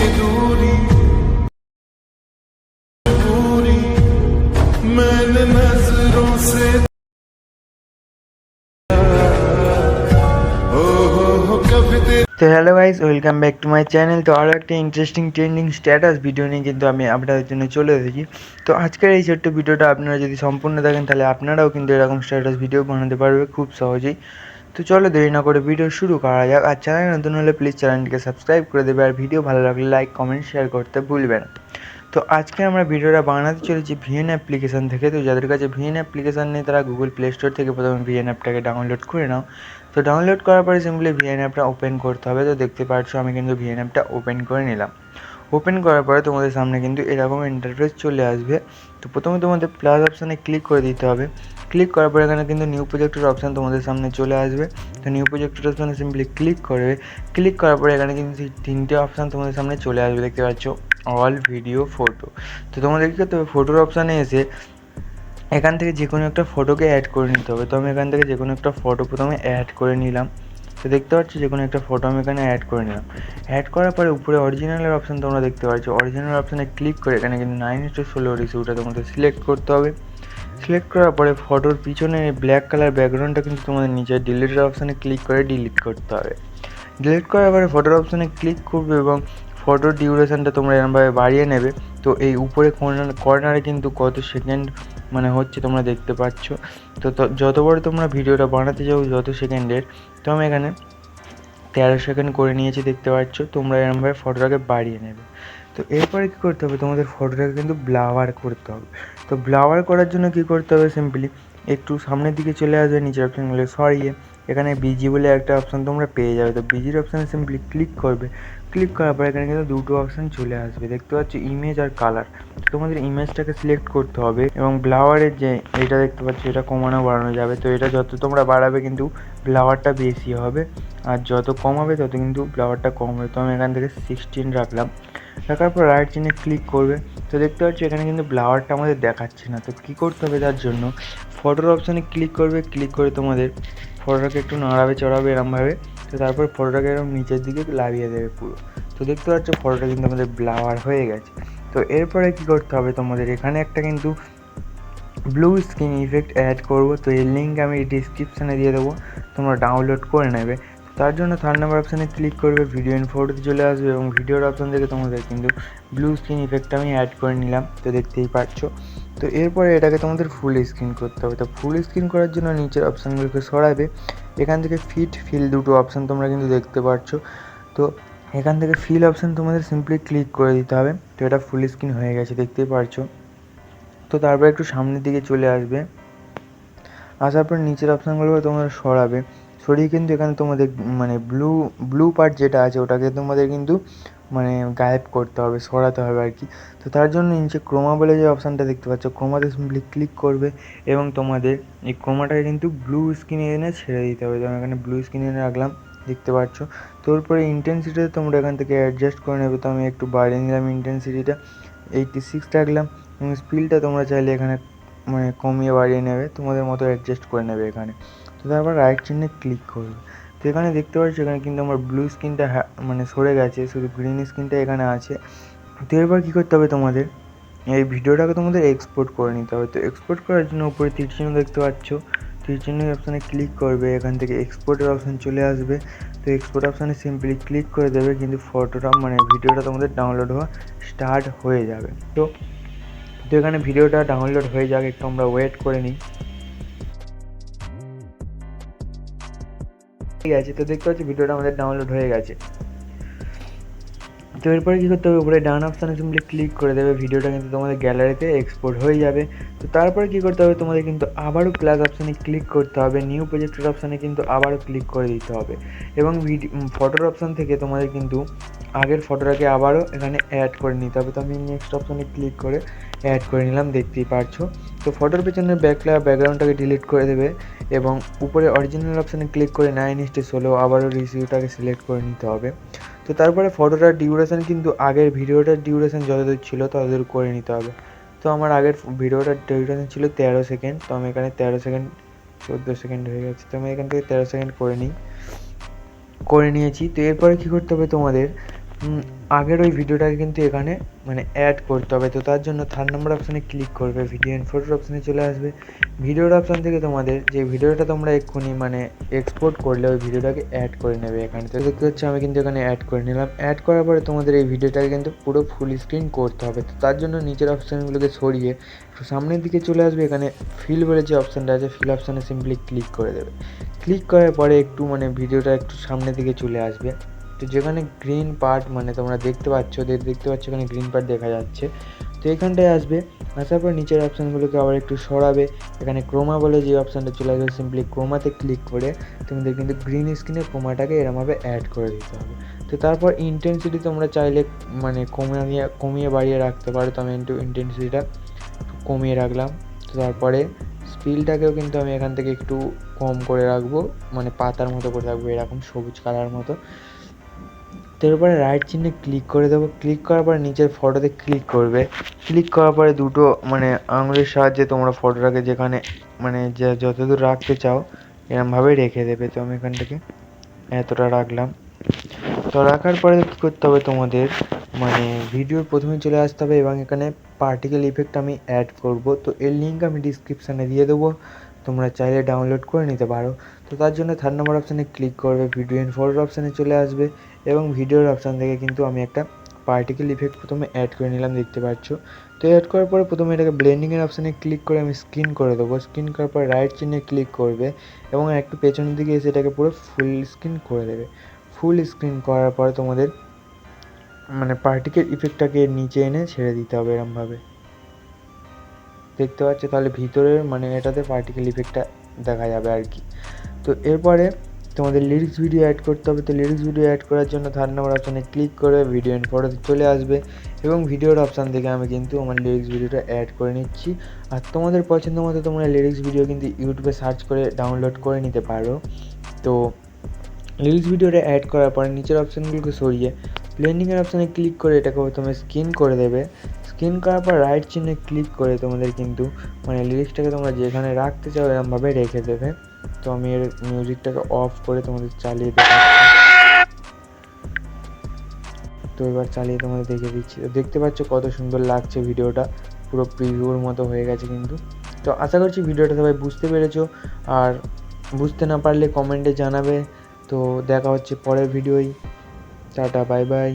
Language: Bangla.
की दूरी पूरी मैंने नजरों से कभी तेरे। তো hello guys, welcome back to my channel. তো আরও একটা ইন্টারেস্টিং ট্রেন্ডিং স্ট্যাটাস ভিডিও নিয়ে কিন্তু আমি আপনাদের জন্য চলে এসেছি। তো আজকের এই ছোট্ট ভিডিওটা আপনারা যদি সম্পূর্ণ দেখেন তাহলে আপনারাও কিন্তু এরকম স্ট্যাটাস ভিডিও বানাতে পারবে খুব সহজেই। তো চলো দেরি না করে ভিডিও শুরু করা যাক। আর চ্যানেল নতুন হলে প্লিজ চ্যানেলটিকে সাবস্ক্রাইব করে দেবে, আর ভিডিও ভালো লাগলে লাইক কমেন্ট শেয়ার করতে ভুলবে না। তো আজকে আমরা ভিডিওটা বানাতে চলেছি ভিএন অ্যাপ্লিকেশান থেকে। তো যাদের কাছে ভিএন অ্যাপ্লিকেশান নেই তারা গুগল প্লে স্টোর থেকে প্রথমে ভিএন অ্যাপটাকে ডাউনলোড করে নাও। তো ডাউনলোড করার পরে সিম্পলি ভিএন অ্যাপটা ওপেন করতে হবে। তো দেখতে পাচ্ছ আমি কিন্তু ভিএন অ্যাপটা ওপেন করে নিলাম। ওপেন করার পরে তোমাদের সামনে কিন্তু এরকম ইন্টারফেস চলে আসবে। তো প্রথমে তোমাদের প্লাস অপশানে ক্লিক করে দিতে হবে। ক্লিক করার পরে এখানে কিন্তু নিউ প্রজেক্টের অপশান তোমাদের সামনে চলে আসবে। তো নিউ প্রজেক্টের অপশানে সিম্পলি ক্লিক করবে। ক্লিক করার পরে এখানে কিন্তু তিনটে অপশান তোমাদের সামনে চলে আসবে, দেখতে পাচ্ছ অল ভিডিও ফটো। তো তোমাদের কী করতে হবে, ফটোর অপশানে এসে এখান থেকে যে কোনো একটা ফটোকে অ্যাড করে নিতে হবে। তো আমি এখান থেকে যে কোনো একটা ফটো প্রথমে অ্যাড করে নিলাম। তো দেখতে পাচ্ছি যে কোনো একটা ফটো আমি এখানে অ্যাড করে নিলাম। অ্যাড করার পরে উপরে অরিজিনালের অপশান তোমরা দেখতে পাচ্ছ। অরিজিনাল অপশানে ক্লিক করে এখানে কিন্তু 9:16 রেশিওটা তোমাদের সিলেক্ট করতে হবে। সিলেক্ট করার পরে ফটোর পিছনে ব্ল্যাক কালার ব্যাকগ্রাউন্ডটা কিন্তু তোমাদের নিচে ডিলিটের অপশানে ক্লিক করে ডিলিট করতে হবে। ডিলিট করার পরে ফটোর অপশানে ক্লিক করবে এবং ফটোর ডিউরেশানটা তোমরা এরকমভাবে বাড়িয়ে নেবে। তো এই উপরে কর্নারে কিন্তু কত সেকেন্ড হচ্ছে তোমরা দেখতে পাচ্ছ। তো যত বড় তোমরা ভিডিওটা বানাতে চাও যত সেকেন্ডের, তো আমি এখানে 13 সেকেন্ড করে নিয়েছি, দেখতে পাচ্ছ। তোমরা এরকমভাবে ফটোটাকে বাড়িয়ে নেবে। তো এরপরে কী করতে হবে, তোমাদের ফটোটাকে কিন্তু ব্লাওয়ার করতে হবে। তো ব্লাওয়ার করার জন্য কী করতে হবে, সিম্পলি একটু সামনের দিকে চলে আসবে, নিচের অপশানগুলো সরিয়ে এখানে বিজি বলে একটা অপশান তোমরা পেয়ে যাবে। তো বিজির অপশানে সিম্পলি ক্লিক করবে। ক্লিক করার পর এখানে কিন্তু দুটো অপশান চলে আসবে, দেখতে পাচ্ছ ইমেজ আর কালার। তোমাদের ইমেজটাকে সিলেক্ট করতে হবে এবং ব্লাওয়ারের যে এটা দেখতে পাচ্ছ এটা কমানো বাড়ানো যাবে। তো এটা যত তোমরা বাড়াবে কিন্তু ব্লাওয়ারটা বেশি হবে, আর যত কম হবে তত কিন্তু ব্লাওয়ারটা কম হবে। তো আমি এখান থেকে 16 রাখলাম। রাখার পর রাইট চিহ্নে ক্লিক করবে। তো দেখতে পাচ্ছ এখানে কিন্তু ব্লাওয়ারটা আমাদের দেখাচ্ছে না। তো কী করতে হবে, তার জন্য ফটোর অপশানে ক্লিক করবে। ক্লিক করে তোমাদের ফটোটাকে একটু নাড়াবে চড়াবে এরমভাবে। তো তারপর ফটোটাকে এরকম নিচের দিকে লাভিয়ে দেবে পুরো। তো দেখতে পাচ্ছ ফটোটা কিন্তু আমাদের ব্লাওয়ার হয়ে গেছে। তো এরপরে কী করতে হবে, তোমাদের এখানে একটা কিন্তু ব্লু স্ক্রিন ইফেক্ট অ্যাড করবো। তো এর লিঙ্ক আমি ডিসক্রিপশানে দিয়ে দেবো, তোমরা ডাউনলোড করে নেবে। তার জন্য থার্ড নাম্বার অপশানে ক্লিক করবে, ভিডিও ইন ফটোতে চলে আসবে এবং ভিডিওর অপশান থেকে তোমাদের কিন্তু ব্লু স্ক্রিন ইফেক্টটা আমি অ্যাড করে নিলাম। তো দেখতেই পাচ্ছ। তো এরপরে এটাকে তোমাদের ফুল স্ক্রিন করতে হবে। তো ফুল স্ক্রিন করার জন্য নিচের অপশানগুলোকে সরাবে। এখান থেকে ফিল দুটো অপশান তোমরা কিন্তু দেখতে পাচ্ছ। তো এখান থেকে ফিল অপশান তোমাদের সিম্পলি ক্লিক করে দিতে হবে। তো এটা ফুল স্ক্রিন হয়ে গেছে, দেখতেই পারছো। তো তারপর একটু সামনের দিকে চলে আসবে। আসার পর নিচের অপশানগুলো তোমরা সরাবে। সরিয়ে কিন্তু এখানে তোমাদের ব্লু পার্ট যেটা আছে ওটাকে তোমাদের কিন্তু গায়েব করতে হবে, সরাতে হবে আর কি। তো তার জন্য নিচে ক্রোমা বলে যে অপশানটা দেখতে পাচ্ছ, ক্রোমাতে সিম্পলি ক্লিক করবে এবং তোমাদের এই ক্রোমাটাকে কিন্তু ব্লু স্ক্রিনে এনে ছেড়ে দিতে হবে। তো আমি এখানে ব্লু স্ক্রিনে এনে রাখলাম, দেখতে পাচ্ছ। তো এরপরে ইন্টেন্সিটিটা তোমরা এখান থেকে অ্যাডজাস্ট করে নেবে। তো আমি একটু বাড়িয়ে নিলাম ইন্টেন্সিটিটা, 86 রাখলাম। এবং স্পিডটা তোমরা চাইলে এখানে কমিয়ে বাড়িয়ে নেবে, তোমাদের মতো অ্যাডজাস্ট করে নেবে এখানে। তো তারপর রাইট চিহ্নে ক্লিক করবে। তো এখানে দেখতে পাচ্ছ এখানে কিন্তু আমার ব্লু স্ক্রিনটা সরে গেছে, শুধু গ্রিন স্ক্রিনটা এখানে আছে। তো এরপর কী করতে হবে, তোমাদের এই ভিডিওটাকে তোমাদের এক্সপোর্ট করে নিতে হবে। তো এক্সপোর্ট করার জন্য উপরে তীর চিহ্ন দেখতে পাচ্ছ, তীর চিহ্নের অপশানে ক্লিক করবে। এখান থেকে এক্সপোর্টের অপশান চলে আসবে। তো এক্সপোর্ট অপশানে সিম্পলি ক্লিক করে দেবে, কিন্তু ফটোটা ভিডিওটা তোমাদের ডাউনলোড হওয়া স্টার্ট হয়ে যাবে। তো এখানে ভিডিওটা ডাউনলোড হয়ে যাক, একটু আমরা ওয়েট করে নিই। ঠিক আছে, তো দেখতে পাচ্ছি ভিডিওটা আমাদের ডাউনলোড হয়ে গেছে। তো এরপরে কী করতে হবে, উপরে ডান অপশানে সিম্পলি ক্লিক করে দেবে, ভিডিওটা কিন্তু তোমাদের গ্যালারিতে এক্সপোর্ট হয়ে যাবে। তো তারপরে কী করতে হবে, তোমাদের কিন্তু আবারও প্লাস অপশানে ক্লিক করতে হবে, নিউ প্রজেক্টের অপশানে কিন্তু আবারও ক্লিক করে দিতে হবে এবং ফটোর অপশান থেকে তোমাদের কিন্তু আগের ফটোটাকে আবারও এখানে অ্যাড করে নিতে হবে। তো আমি নেক্সট অপশানে ক্লিক করে অ্যাড করে নিলাম, দেখতেই পারছো। তো ফটোর পেছনে ব্যাকগ্রাউন্ডটাকে ডিলিট করে দেবে এবং উপরে অরিজিনাল অপশানে ক্লিক করে 9:16 আবারও রেশিওটাকে সিলেক্ট করে নিতে হবে। তো তারপরে ফটোটার ডিউরেশান কিন্তু আগের ভিডিওটার ডিউরেশান যতদূর ছিল ততদূর করে নিতে হবে। তো আমার আগের ভিডিওটার ডিউরেশান ছিল 13 সেকেন্ড। তো আমি এখানে 13 সেকেন্ড 14 সেকেন্ড হয়ে গেছে। তো আমি এখান থেকে 13 সেকেন্ড করে নিয়েছি। তো এরপরে কী করতে হবে, তোমাদের আগের ওই ভিডিওটাকে কিন্তু এখানে মানে অ্যাড করতে হবে। তো তার জন্য 3 নম্বর অপশানে ক্লিক করবে, ভিডিও এন্ড ফটোর অপশানে চলে আসবে। ভিডিওর অপশান থেকে তোমাদের যে ভিডিওটা তোমরা এক্ষুনি মানে এক্সপোর্ট করলে ওই ভিডিওটাকে অ্যাড করে নেবে এখানে। তো দেখতে হচ্ছে আমি কিন্তু এখানে অ্যাড করে নিলাম। অ্যাড করার পরে তোমাদের এই ভিডিওটাকে কিন্তু পুরো ফুল স্ক্রিন করতে হবে। তো তার জন্য নিচের অপশানগুলোকে সরিয়ে একটু সামনের দিকে চলে আসবে। এখানে ফিল বলে যে অপশানটা আছে, ফিল অপশানে সিম্পলি ক্লিক করে দেবে। ক্লিক করার পরে একটু মানে ভিডিওটা একটু সামনের দিকে চলে আসবে। তো যেখানে গ্রিন পার্ট মানে তোমরা দেখতে পাচ্ছ এখানে গ্রিন পার্ট দেখা যাচ্ছে। তো এখানটায় আসবে, আসার পর নিচের অপশানগুলোকে আবার একটু সরাবে। এখানে ক্রোমা বলে যে অপশানটা চলে আসবে, সিম্পলি ক্রোমাতে ক্লিক করে তোমাদের কিন্তু গ্রিন স্ক্রিনে ক্রোমাটাকে এরমভাবে অ্যাড করে দিতে হবে। তো তারপর ইন্টেন্সিটি তোমরা চাইলে মানে কমিয়ে বাড়িয়ে রাখতে পারো। তো আমি ইন্টেন্সিটিটা কমিয়ে রাখলাম। তো তারপরে স্পিলটাকেও কিন্তু আমি এখান থেকে একটু কম করে রাখবো, মানে পাতার মতো করে রাখবো, এরকম সবুজ কালার মতো। তো এরপরে রাইট চিহ্নে ক্লিক করে দেবো। ক্লিক করার পরে নিচের ফটোতে ক্লিক করবে। ক্লিক করার পরে দুটো মানে আঙুলের সাহায্যে তোমরা ফটোটাকে যেখানে মানে যতদূর রাখতে চাও এরমভাবে রেখে দেবে। তো আমি এখান থেকে এতটা রাখলাম। তো রাখার পরে কী করতে হবে তোমাদের, মানে ভিডিওর প্রথমে চলে আসতে হবে এবং এখানে পার্টিকেল ইফেক্ট আমি অ্যাড করব। তো এর লিঙ্ক আমি ডিসক্রিপশানে দিয়ে দেবো, তোমরা চাইলে ডাউনলোড করে নিতে পারো। তো তার জন্য 3 নম্বর অপশানে ক্লিক করবে, ভিডিও এন্ড ফটোর অপশানে চলে আসবে এবং ভিডিওর অপশান থেকে কিন্তু আমি একটা পার্টিকেল ইফেক্ট প্রথমে অ্যাড করে নিলাম, দেখতে পাচ্ছ। তো অ্যাড করার পরে প্রথমে এটাকে ব্লেন্ডিংয়ের অপশানে ক্লিক করে আমি স্ক্রিন করে দেবো। স্ক্রিন করার পর রাইট চিহ্নে ক্লিক করবে এবং একটু পেছনের দিকে এসে এটাকে পুরো ফুল স্ক্রিন করে দেবে। ফুল স্ক্রিন করার পরে তোমাদের মানে পার্টিকেল ইফেক্টটাকে নিচে এনে ছেড়ে দিতে হবে এরমভাবে, দেখতে পাচ্ছ। তাহলে ভিতরের মানে এটাতে পার্টিকেল ইফেক্টটা দেখা যাবে আর কি। তো এরপরে তোমাদের লিরিক্স ভিডিও অ্যাড করতে হবে। তো লিরিক্স ভিডিও অ্যাড করার জন্য 3 নম্বর অপশানে ক্লিক করে ভিডিও এন্ড ফটোতে চলে আসবে এবং ভিডিওর অপশান থেকে আমি কিন্তু আমার লিরিক্স ভিডিওটা অ্যাড করে নিচ্ছি। আর তোমাদের পছন্দ মতো তোমরা লিরিক্স ভিডিও কিন্তু ইউটিউবে সার্চ করে ডাউনলোড করে নিতে পারো। তো লিরিক্স ভিডিওটা অ্যাড করার পরে নিচের অপশানগুলোকে সরিয়ে ব্লেন্ডিংয়ের অপশানে ক্লিক করে এটাকে প্রথমে স্ক্রিন করে দেবে। স্ক্রিন করার পর রাইট চিহ্নে ক্লিক করে তোমাদের কিন্তু মানে লিরিক্সটাকে তোমরা যেখানে রাখতে চাও এরমভাবে রেখে দেবে। তো আমি এর মিউজিকটাকে অফ করে তোমাদের চালিয়ে দেখাচ্ছি। তো এবার চালিয়ে তোমাদের দেখে দিচ্ছি। তো দেখতে পাচ্ছ কত সুন্দর লাগছে ভিডিওটা, পুরো প্রিভিউর মতো হয়ে গেছে কিন্তু। তো আশা করছি ভিডিওটা সবাই বুঝতে পেরেছো, আর বুঝতে না পারলে কমেন্টে জানাবে। তো দেখা হচ্ছে পরের ভিডিওয়। Tata, bye bye.